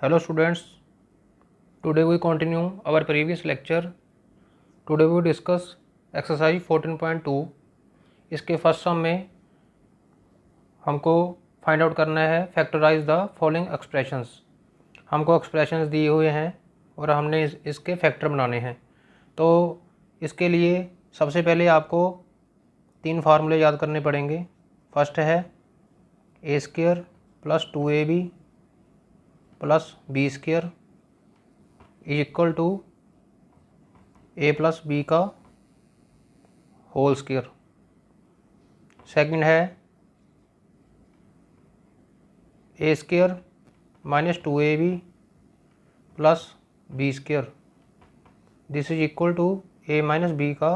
Hello students, today we continue our previous lecture. Today we discuss exercise 14.2. इसके first सम में हमको find out करना है फैक्टराइज द फॉलोइंग एक्सप्रेशंस। हमको expressions दिए हुए हैं और हमने इसके फैक्टर बनाने हैं। तो इसके लिए सबसे पहले आपको 3 फार्मूले याद करने पड़ेंगे। फर्स्ट है a square plus 2ab plus b square is equal to a plus b का होल स्क्वायर। सेकंड है a square minus 2ab plus b square this is equal to a minus b का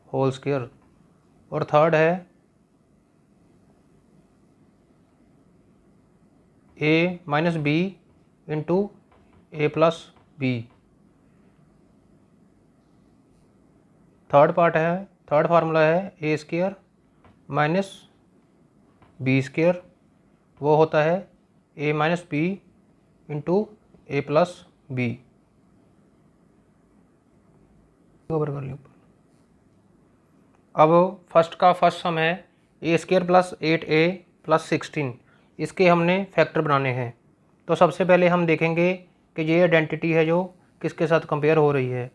whole square. और third है a minus b into a plus b. Third formula है a square minus B square, वो होता है a minus b into a plus b. अब first सम है a square plus 8a plus 16। इसके हमने फैक्टर बनाने हैं। तो सबसे पहले हम देखेंगे कि ये आइडेंटिटी है जो किसके साथ कंपेयर हो रही है।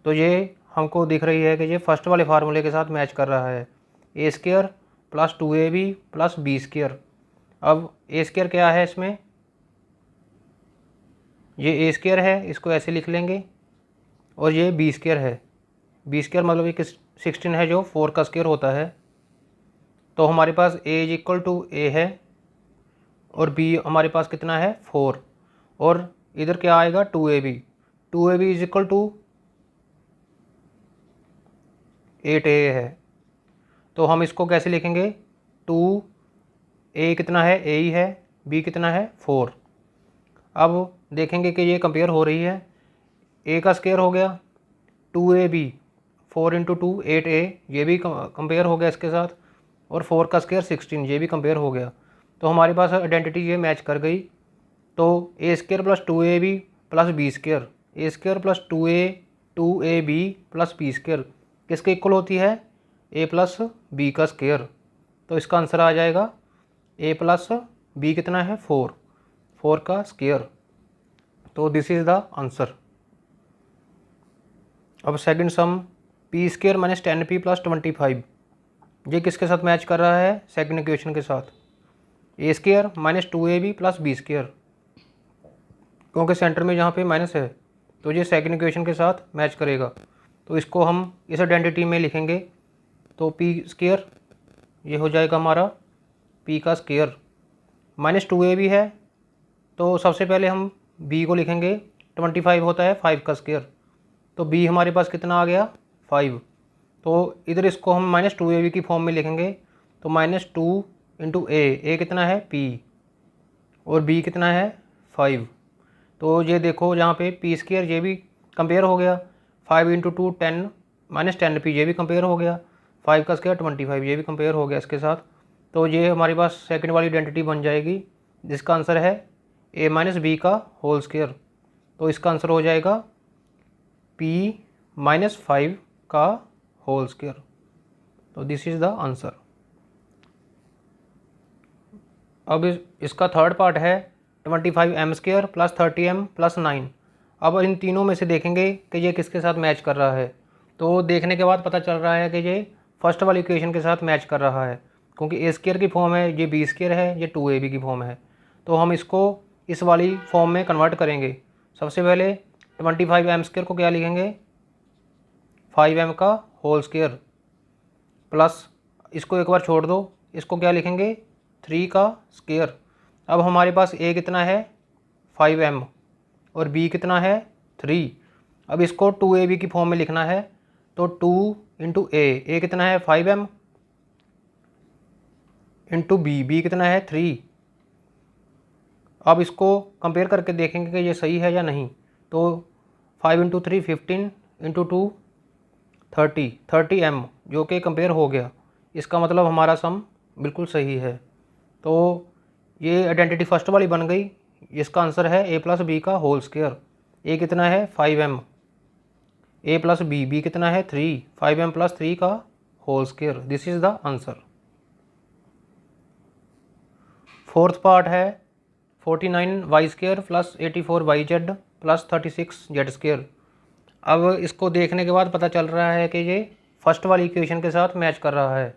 तो ये हमको दिख रही है कि ये फर्स्ट वाले फार्मूले के साथ मैच कर रहा है, a square plus 2ab plus b square. अब ए स्क्वायर क्या है इसमें, ये ए स्क्वायर है, इसको ऐसे लिख लेंगे, और ये बी स्क्वायर है। बी स्क्वायर मतलब ये 16 है जो 4 का स्क्वायर होता है। तो हमारे पास ए इज इक्वल टू ए है और बी हमारे पास कितना है 4, और इधर क्या आएगा 2ab is equal to 8a है। तो हम इसको कैसे लिखेंगे, 2a कितना है a ही है, b कितना है 4। अब देखेंगे कि ये कंपेयर हो रही है। a का स्क्वायर हो गया 2ab, 4 इंटू 2 8a, ये भी कंपेयर हो गया इसके साथ, और 4 का स्क्वायर 16, ये भी कंपेयर हो गया। तो हमारे पास आइडेंटिटी ये मैच कर गई। तो a square plus 2ab plus b square, a square plus 2ab plus b square किसके इक्वल होती है, ए प्लस बी का स्क्वायर। तो इसका आंसर आ जाएगा ए प्लस बी कितना है 4 का स्क्वायर। तो दिस इज़ द आंसर। अब second some P square minus 10p plus 25, ये किसके साथ मैच कर रहा है, सेकंड इक्वेशन के साथ, a square minus 2ab plus b square. क्योंकि सेंटर में यहाँ पे माइनस है तो ये सेकंड इक्वेशन के साथ मैच करेगा। तो इसको हम इस आइडेंटिटी में लिखेंगे। तो पी स्क्वायर ये हो जाएगा हमारा पी का स्क्वायर, माइनस 2ab है तो सबसे पहले हम बी को लिखेंगे, 25 होता है 5 का स्क्वायर। तो बी हमारे पास कितना आ गया 5। तो इधर इसको हम माइनस 2ab की फॉर्म में लिखेंगे। तो माइनस 2 इंटू ए कितना है p, और b कितना है 5। तो ये देखो यहाँ पे पी स्क्वायर ये भी कंपेयर हो गया, 5 इंटू 2 10 माइनस 10p ये भी कंपेयर हो गया, 5 का स्क्वायर 25 ये भी कंपेयर हो गया इसके साथ। तो ये हमारे पास सेकंड वाली आइडेंटिटी बन जाएगी जिसका आंसर है ए माइनस बी का होल स्क्वायर। तो इसका आंसर हो जाएगा p माइनस 5 का होल स्क्वायर। तो दिस इज़ द आंसर। अब इसका थर्ड पार्ट है 25m square plus 30m plus 9। अब इन तीनों में से देखेंगे कि ये किसके साथ मैच कर रहा है। तो देखने के बाद पता चल रहा है कि ये फर्स्ट वाली इक्वेशन के साथ मैच कर रहा है, क्योंकि ए स्क्वायर की फॉर्म है, ये बी स्क्वायर है, ये 2ab की फॉर्म है। तो हम इसको इस वाली फॉर्म में कन्वर्ट करेंगे। सबसे पहले 25m स्क्वायर को क्या लिखेंगे, 5m का होल स्क्वायर, प्लस इसको एक बार छोड़ दो, इसको क्या लिखेंगे 3 का स्क्वायर। अब हमारे पास a कितना है 5m और b कितना है 3। अब इसको 2ab की फॉर्म में लिखना है। तो 2 इंटू ए कितना है 5m इंटू बी कितना है 3। अब इसको कंपेयर करके देखेंगे कि ये सही है या नहीं। तो 5 इंटू 3 15 इंटू 2 30m जो कि कंपेयर हो गया। इसका मतलब हमारा सम बिल्कुल सही है। तो ये आइडेंटिटी फर्स्ट वाली बन गई, इसका आंसर है ए प्लस बी का होल स्क्वायर। ए कितना है 5m, ए प्लस बी कितना है 3, 5m प्लस 3 का whole square. This is the answer. Fourth part है 49y square plus 84y z plus 36z square. अब इसको देखने के बाद पता चल रहा है कि ये फर्स्ट वाली इक्वेशन के साथ मैच कर रहा है,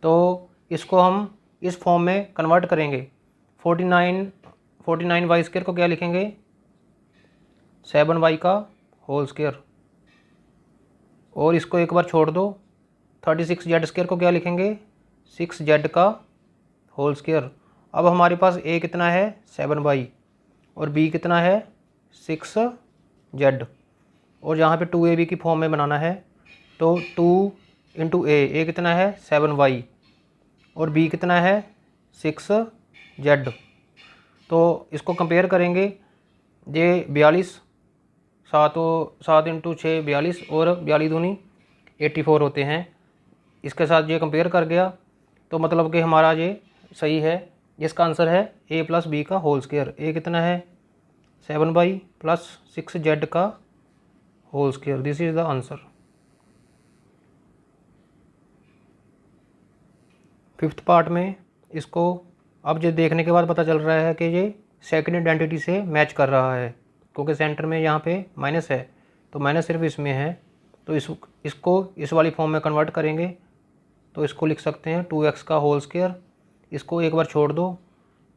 तो इसको हम इस फॉर्म में कन्वर्ट करेंगे। 49y स्क्वायर को क्या लिखेंगे 7y का होल स्क्वायर, और इसको एक बार छोड़ दो। 36z स्क्वायर को क्या लिखेंगे 6z का होल स्क्वायर। अब हमारे पास a कितना है 7y और b कितना है 6z, और यहाँ पे 2ab की फॉर्म में बनाना है, तो 2 इंटू a कितना है 7y और b कितना है 6z। तो इसको कंपेयर करेंगे, ये 42, 7 इंटू 6 42 और 42 दूनी 84 होते हैं। इसके साथ ये कंपेयर कर गया, तो मतलब कि हमारा ये सही है। इसका आंसर है ए प्लस बी का होल स्क्वायर। ए कितना है 7y प्लस 6z का whole square. This is the answer. Fifth part में इसको अब ये देखने के बाद पता चल रहा है कि ये सेकंड आइडेंटिटी से मैच कर रहा है, क्योंकि सेंटर में यहाँ पे माइनस है, तो माइनस सिर्फ इसमें है, तो इसको इस वाली फॉर्म में कन्वर्ट करेंगे। तो इसको लिख सकते हैं 2x का होल स्क्वायर, इसको एक बार छोड़ दो,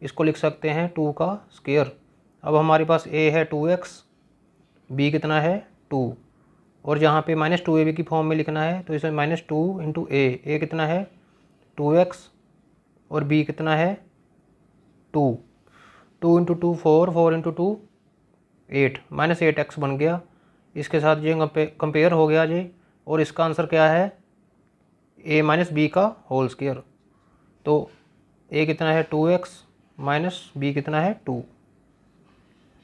इसको लिख सकते हैं 2 का स्क्वायर। अब हमारे पास a है 2x, b कितना है 2, और जहाँ पे माइनस 2ab की फॉर्म में लिखना है, तो इसमें माइनस 2 इंटू a कितना है 2x और b कितना है 2, 2 इंटू 2 4, 4 इंटू 2 8, माइनस 8x बन गया। इसके साथ ये कंपेयर हो गया जी, और इसका आंसर क्या है a माइनस बी का होल स्क्वायर। तो a कितना है 2x माइनस b कितना है 2,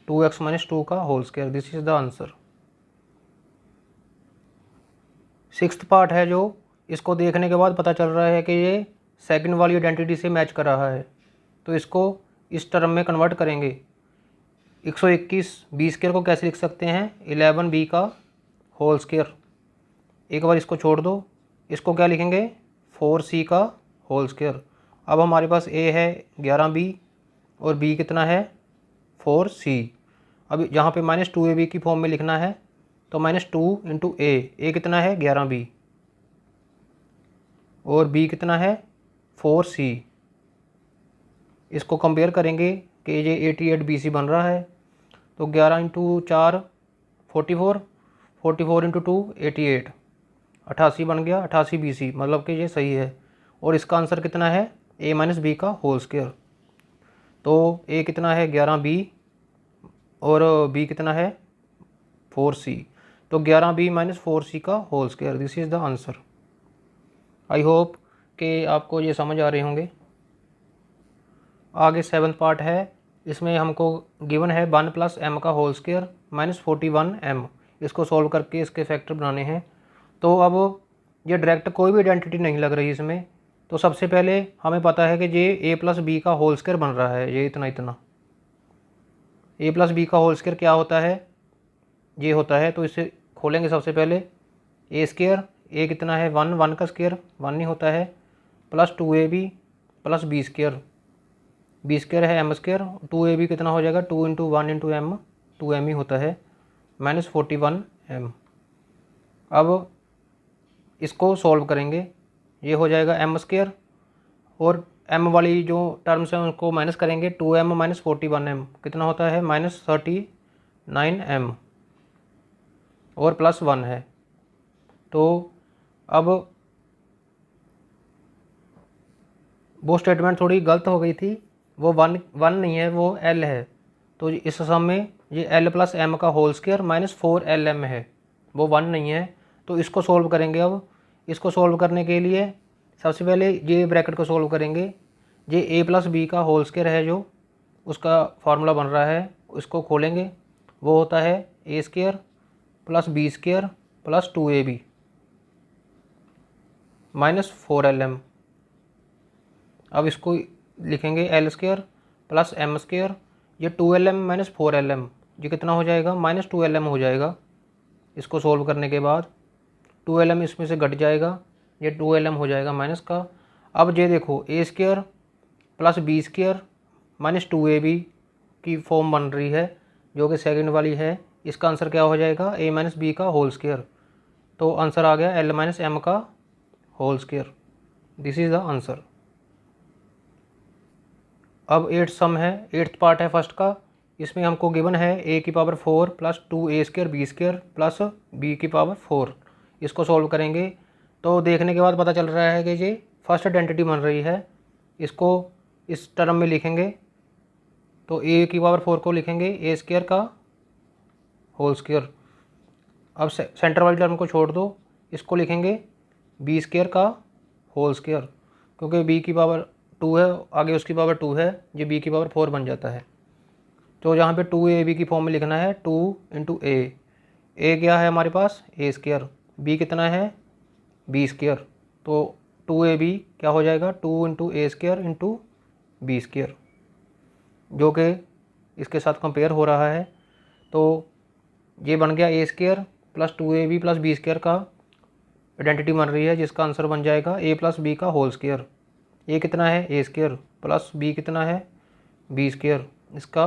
2x माइनस 2 का whole square. This is the answer. Sixth part है जो इसको देखने के बाद पता चल रहा है कि ये सेकंड वाली आइडेंटिटी से मैच कर रहा है, तो इसको इस टर्म में कन्वर्ट करेंगे। 121 बी स्क्वायर को कैसे लिख सकते हैं 11b का होल स्क्वायर। एक बार इसको छोड़ दो, इसको क्या लिखेंगे 4c का होल स्क्वायर। अब हमारे पास a है 11b और b कितना है 4c। अब यहाँ पे माइनस 2ab की फॉर्म में लिखना है, तो माइनस 2 इंटू a कितना है 11b और b कितना है 4c। इसको कंपेयर करेंगे कि ये 88bc बन रहा है, तो 11 इंटू 4 44, 44 इंटू 2 88, 88 बन गया 88bc, मतलब कि ये सही है। और इसका आंसर कितना है a माइनस बी का होल स्क्वायर। तो a कितना है 11b और b कितना है 4c, तो 11b माइनस 4c का whole square. This is the answer. I hope कि आपको ये समझ आ रहे होंगे। आगे सेवन्थ पार्ट है, इसमें हमको गिवन है 1 प्लस m का होल स्क्वायर माइनस 41m। इसको सॉल्व करके इसके फैक्टर बनाने हैं। तो अब ये डायरेक्ट कोई भी आइडेंटिटी नहीं लग रही इसमें, तो सबसे पहले हमें पता है कि ये a प्लस बी का होल स्क्वायर बन रहा है। ये इतना इतना a प्लस बी का होल स्क्वायर क्या होता है, ये होता है। तो इसे खोलेंगे सबसे पहले a स्क्वायर, a कितना है 1, 1 का स्क्वायर 1 ही होता है, plus 2ab plus b square, b square है m स्क्वायर, 2ab कितना हो जाएगा 2 इंटू 1 इंटू m, 2m ही होता है, माइनस 41m। अब इसको सॉल्व करेंगे, ये हो जाएगा m स्क्वायर, और m वाली जो टर्म्स हैं उनको माइनस करेंगे, 2m माइनस 41m कितना होता है माइनस 39m, और प्लस 1 है। तो अब वो स्टेटमेंट थोड़ी गलत हो गई थी, वो 1 नहीं है, वो l है। तो इस सम में ये l प्लस m का होल स्क्वायर माइनस 4lm है, वो 1 नहीं है। तो इसको सोल्व करेंगे। अब इसको सोल्व करने के लिए सबसे पहले ये ब्रैकेट को सोल्व करेंगे। ये a प्लस बी का होल स्क्वायर है जो उसका फार्मूला बन रहा है, उसको खोलेंगे। वो होता है a square plus b square plus 2ab minus 4lm। अब इसको लिखेंगे l square plus m square, ये 2LM माइनस 4LM, ये कितना हो जाएगा माइनस 2LM हो जाएगा। इसको सोल्व करने के बाद 2LM इसमें से घट जाएगा, ये 2LM हो जाएगा माइनस का। अब ये देखो a square plus b square minus 2AB की फॉर्म बन रही है, जो कि सेकंड वाली है। इसका आंसर क्या हो जाएगा ए माइनस बी का होल स्क्वायर। तो आंसर आ गया एल माइनस एम का whole square. This is the answer. अब 8th सम है, 8th पार्ट है फर्स्ट का। इसमें हमको गिवन है ए की power 4 plus 2A square b square plus b की पावर 4। इसको सॉल्व करेंगे तो देखने के बाद पता चल रहा है कि ये फर्स्ट आइडेंटिटी बन रही है। इसको इस टर्म में लिखेंगे तो ए की पावर 4 को लिखेंगे ए स्क्वायर का होल स्क्वायर। अब सेंटर वाली टर्म को छोड़ दो, इसको लिखेंगे बी स्क्वायर का होल स्क्वायर, क्योंकि बी की पावर 2 है, आगे उसकी पावर 2 है, ये बी की पावर 4 बन जाता है। तो यहाँ पे 2AB की फॉर्म में लिखना है 2 इंटू ए क्या है हमारे पास ए स्क्वायर, बी कितना है बी स्क्वायर, तो 2AB क्या हो जाएगा 2 इंटू ए स्क्वायर इंटू बी स्क्वायर, जो कि इसके साथ कंपेयर हो रहा है। तो ये बन गया a square plus 2AB plus b square का आइडेंटिटी बन रही है, जिसका आंसर बन जाएगा ए प्लस बी का होल स्क्वायर। ए कितना है ए स्क्वायर प्लस बी कितना है बी स्क्वायर, इसका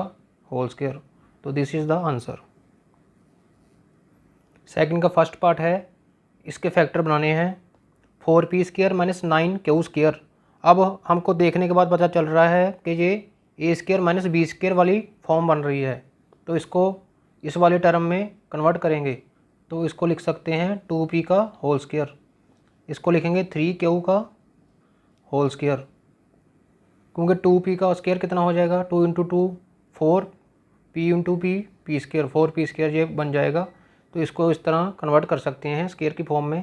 होल स्क्वायर। तो this is the answer. Second का फर्स्ट पार्ट है, इसके फैक्टर बनाने हैं 4P square minus 9Q square. अब हमको देखने के बाद पता चल रहा है कि ये A square minus B square वाली फॉर्म बन रही है, तो इसको इस वाले टर्म में कन्वर्ट करेंगे तो इसको लिख सकते हैं 2P का होल स्क्वायर। इसको लिखेंगे 3Q का होल स्क्वायर, क्योंकि 2P का स्क्वायर कितना हो जाएगा 2 into 2 4, P into P square 4P square ये बन जाएगा। तो इसको इस तरह कन्वर्ट कर सकते हैं स्क्वायर की फॉर्म में।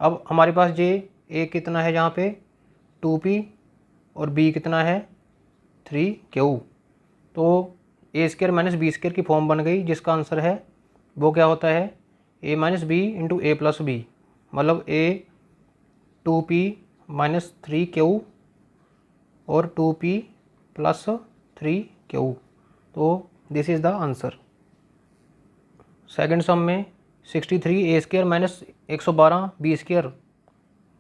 अब हमारे पास ये ए कितना है यहाँ पे 2P और बी कितना है 3Q, तो a square minus B square की फॉर्म बन गई, जिसका आंसर है वो क्या होता है a minus b into a plus B, मतलब ए 2P माइनस 3Q और 2P प्लस 3Q। तो this is the answer. Second sum में 63 a square minus 112 b square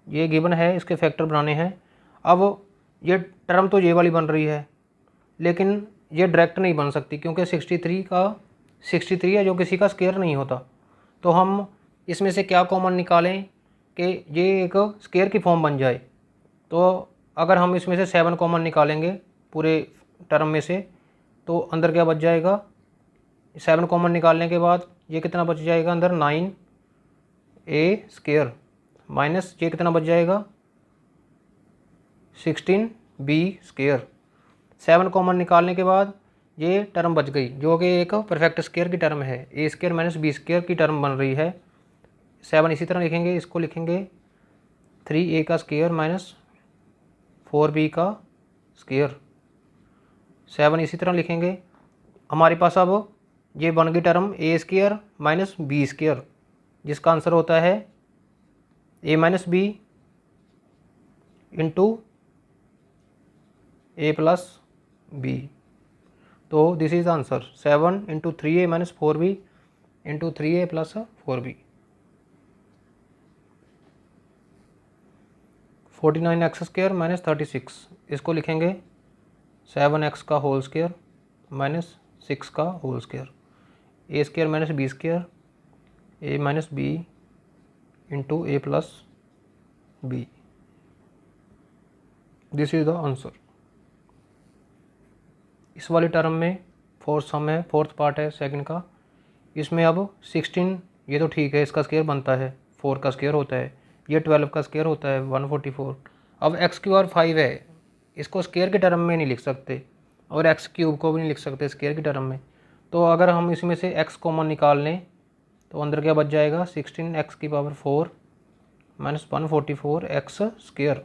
ये गिवन है, इसके फैक्टर बनाने हैं। अब ये टर्म तो ये वाली बन रही है, लेकिन ये डायरेक्ट नहीं बन सकती, क्योंकि 63 है जो किसी का स्क्वायर नहीं होता। तो हम इसमें से क्या कॉमन निकालें कि ये एक स्क्वायर की फॉर्म बन जाए। तो अगर हम इसमें से 7 कॉमन निकालेंगे पूरे टर्म में से, तो अंदर क्या बच जाएगा 7 कॉमन निकालने के बाद ये कितना बच जाएगा अंदर 9A स्क्वायर माइनस ये कितना बच जाएगा 16B स्क्वायर। 7 कॉमन निकालने के बाद ये टर्म बच गई, जो कि एक परफेक्ट स्क्वायर की टर्म है, a square minus B square की टर्म बन रही है। 7 इसी तरह लिखेंगे, इसको लिखेंगे 3A का स्क्वायर माइनस 4B का स्क्वायर। 7 इसी तरह लिखेंगे। हमारे पास अब ये बन गई टर्म ए स्क्वायर माइनस बी स्क्वायर, जिसका आंसर होता है a minus b into a plus b. तो this is the answer 7 into 3A minus 4B into 3A plus 4B। 49x square minus 36, इसको लिखेंगे 7x का होल स्क्वायर माइनस 6 का whole square. A square minus B square a minus b into a plus b. This is the answer. इस वाली term में fourth सम है, fourth part है second का। इसमें अब 16 ये तो ठीक है, इसका स्क्वायर बनता है 4 का स्क्वायर होता है, ये 12 का स्क्वायर होता है 144। अब एक्स क्यू और 5 है, इसको स्क्वायर के टर्म में नहीं लिख सकते और एक्स क्यूब को भी नहीं लिख सकते स्क्वायर की टर्म में। तो अगर हम इसमें से एक्स कॉमन निकाल लें तो अंदर क्या बच जाएगा 16x की पावर 4 माइनस 144 एक्स स्क्वायर।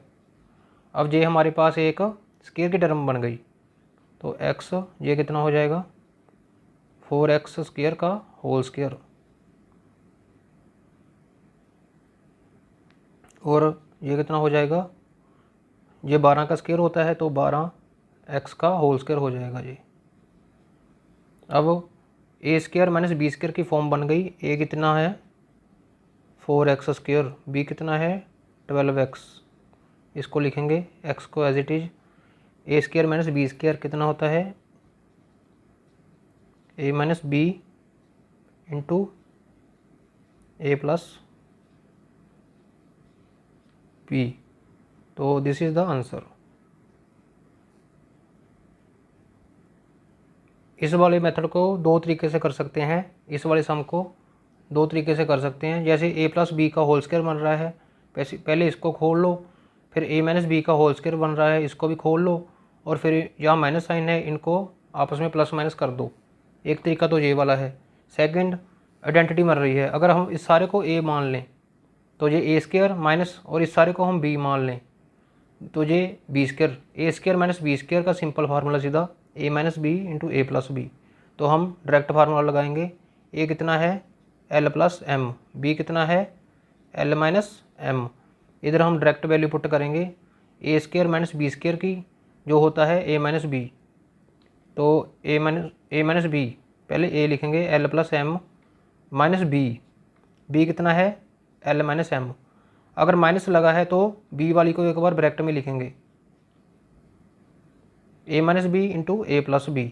अब ये हमारे पास एक स्क्वायर की टर्म बन गई, तो x ये कितना हो जाएगा 4x स्क्वायर का होल स्क्वायर, और ये कितना हो जाएगा ये 12 का स्क्वायर होता है, तो 12 एक्स का होल स्क्वायर हो जाएगा जी। अब a square minus B square की फॉर्म बन गई। ए कितना है 4x स्क्वायर, बी कितना है 12x। इसको लिखेंगे x को as it is a square minus B square कितना होता है a minus b into a plus b. तो दिस इज़ द आंसर। इस वाले मेथड को दो तरीके से कर सकते हैं, इस वाले सम को दो तरीके से कर सकते हैं। जैसे ए प्लस बी का होल स्क्वायर बन रहा है, पहले इसको खोल लो, फिर ए माइनस बी का होल स्क्वायर बन रहा है, इसको भी खोल लो, और फिर जहाँ माइनस साइन है इनको आपस में प्लस माइनस कर दो। एक तरीका तो ये वाला है। सेकंड, आइडेंटिटी बन रही है, अगर हम इस सारे को ए मान लें तो ये ए स्क्वायर माइनस, और इस सारे को हम बी मान लें तो ये B square. A square minus B square का सिंपल फार्मूला सीधा ए minus b into a plus b. तो हम डायरेक्ट फार्मूला लगाएंगे। ए कितना है एल प्लस एम, बी कितना है एल माइनस एम। इधर हम डायरेक्ट वैल्यू पुट करेंगे। ए स्क्वायर माइनस बी स्क्वायर की जो होता है ए माइनस बी, तो ए माइनस बी पहले ए लिखेंगे L plus M minus B कितना है एल माइनस एम। अगर माइनस लगा है तो बी वाली को एक बार ब्रैकेट में लिखेंगे ए minus b into a plus B,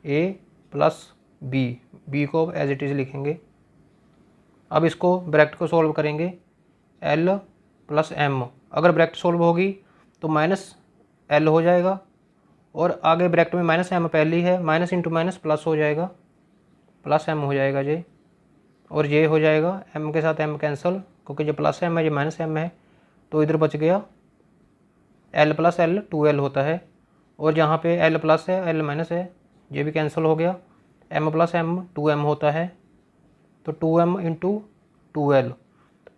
A plus B को एज इट इज़ लिखेंगे। अब इसको ब्रैकेट को सॉल्व करेंगे एल प्लस एम। अगर ब्रैकेट सॉल्व होगी तो माइनस एल हो जाएगा, और आगे ब्रैकेट में माइनस एम पहले ही है, माइनस इंटू माइनस प्लस हो जाएगा, प्लस एम हो जाएगा ये, और ये हो जाएगा एम के साथ एम कैंसिल, क्योंकि जो प्लस एम है ये माइनस एम है, तो इधर बच गया एल प्लस एल 2l होता है, और जहाँ पे एल प्लस है एल माइनस है ये भी कैंसिल हो गया। एम प्लस एम 2m होता है, तो 2m into 2l,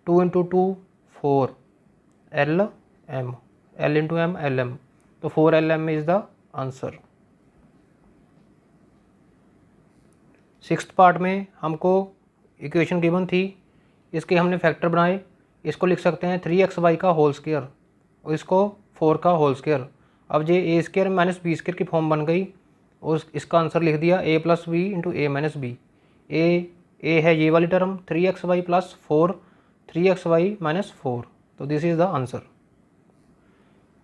2 into 2 4 L M, L into M L M, तो 4lm is the answer. Sixth part में हमको इक्वेशन गिवन थी, इसके हमने फैक्टर बनाए। इसको लिख सकते हैं 3xy का होल स्क्वायर, और इसको 4 का होल स्क्वायर। अब ये A square minus B square की फॉर्म बन गई, और इसका आंसर लिख दिया A plus B into A minus B. A है ये वाली term 3xy plus 4 3xy minus 4, तो this is the answer.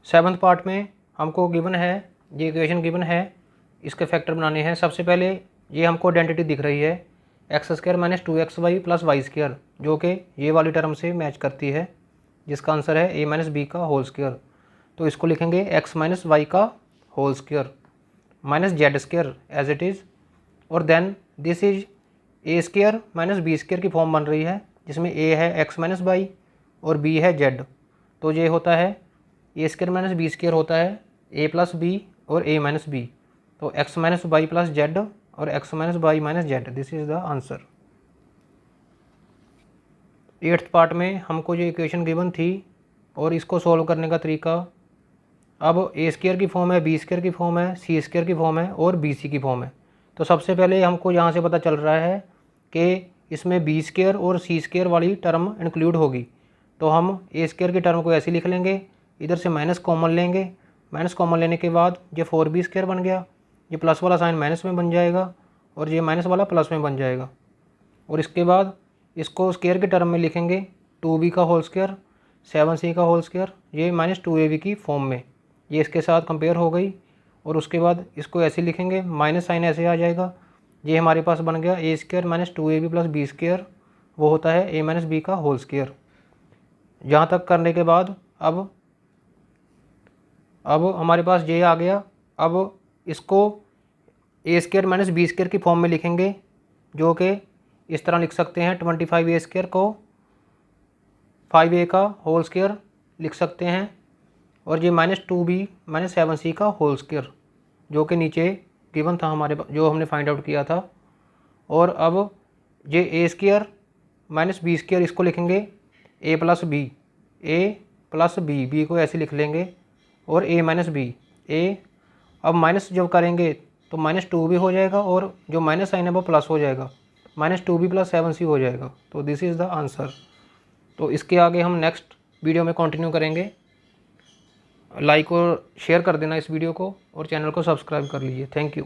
Seventh part में हमको गिवन है, ये इक्वेशन गिवन है, इसके फैक्टर बनाने हैं। सबसे पहले ये हमको आइडेंटिटी दिख रही है X square minus 2xy plus Y square, जो कि ये वाली टर्म से मैच करती है, जिसका आंसर है ए माइनस बी का होल स्क्वायर। तो इसको लिखेंगे एक्स माइनस वाई का whole square minus z square as it is, और then this is a square minus B square की फॉर्म बन रही है, जिसमें ए है एक्स माइनस वाई और बी है जेड। तो ये होता है a square minus B square होता है ए प्लस बी और ए माइनस बी, तो x minus Y plus Z और X minus Y minus Z, this is the answer. Eighth part में हमको जो इक्वेशन गिवन थी और इसको सॉल्व करने का तरीका, अब ए स्क्वायर की फॉर्म है, बी स्क्वायर की फॉर्म है, सी स्क्वायर की फॉर्म है और बी सी की फॉर्म है। तो सबसे पहले हमको यहाँ से पता चल रहा है कि इसमें बी स्क्वायर और सी स्क्वायर वाली टर्म इंक्लूड होगी, तो हम ए स्क्वायर की टर्म को ऐसे लिख लेंगे, इधर से माइनस कॉमन लेंगे, माइनस कॉमन लेने के बाद ये 4b स्क्वायर बन गया, ये प्लस वाला साइन माइनस में बन जाएगा और ये माइनस वाला प्लस में बन जाएगा, और इसके बाद इसको स्क्वायर के टर्म में लिखेंगे 2b का होल स्क्वायर 7c का होल स्क्वायर, ये माइनस 2ab की फॉर्म में, ये इसके साथ कंपेयर हो गई, और उसके बाद इसको ऐसे लिखेंगे, माइनस साइन ऐसे आ जाएगा, ये हमारे पास बन गया a square minus 2ab plus b square, वो होता है ए माइनस बी का होल स्क्वायर। यहाँ तक करने के बाद अब हमारे पास ये आ गया। अब इसको ए स्क्वायर माइनस बी स्क्वायर की फॉर्म में लिखेंगे, जो कि इस तरह लिख सकते हैं 25a स्क्वायर को 5a का होल स्क्वायर लिख सकते हैं, और ये माइनस 2b माइनस 7c का होल स्क्वायर, जो कि नीचे गिवन था हमारे जो हमने फाइंड आउट किया था। और अब ये A square minus B square इसको लिखेंगे ए प्लस बी, बी को ऐसे लिख लेंगे, और ए माइनस बी ए, अब माइनस जब करेंगे तो माइनस 2b हो जाएगा, और जो माइनस साइन है वो प्लस हो जाएगा, माइनस 2b प्लस 7c हो जाएगा, तो दिस इज़ द आंसर। तो इसके आगे हम नेक्स्ट वीडियो में कंटिन्यू करेंगे। लाइक और शेयर कर देना इस वीडियो को और चैनल को सब्सक्राइब कर लीजिए। Thank you.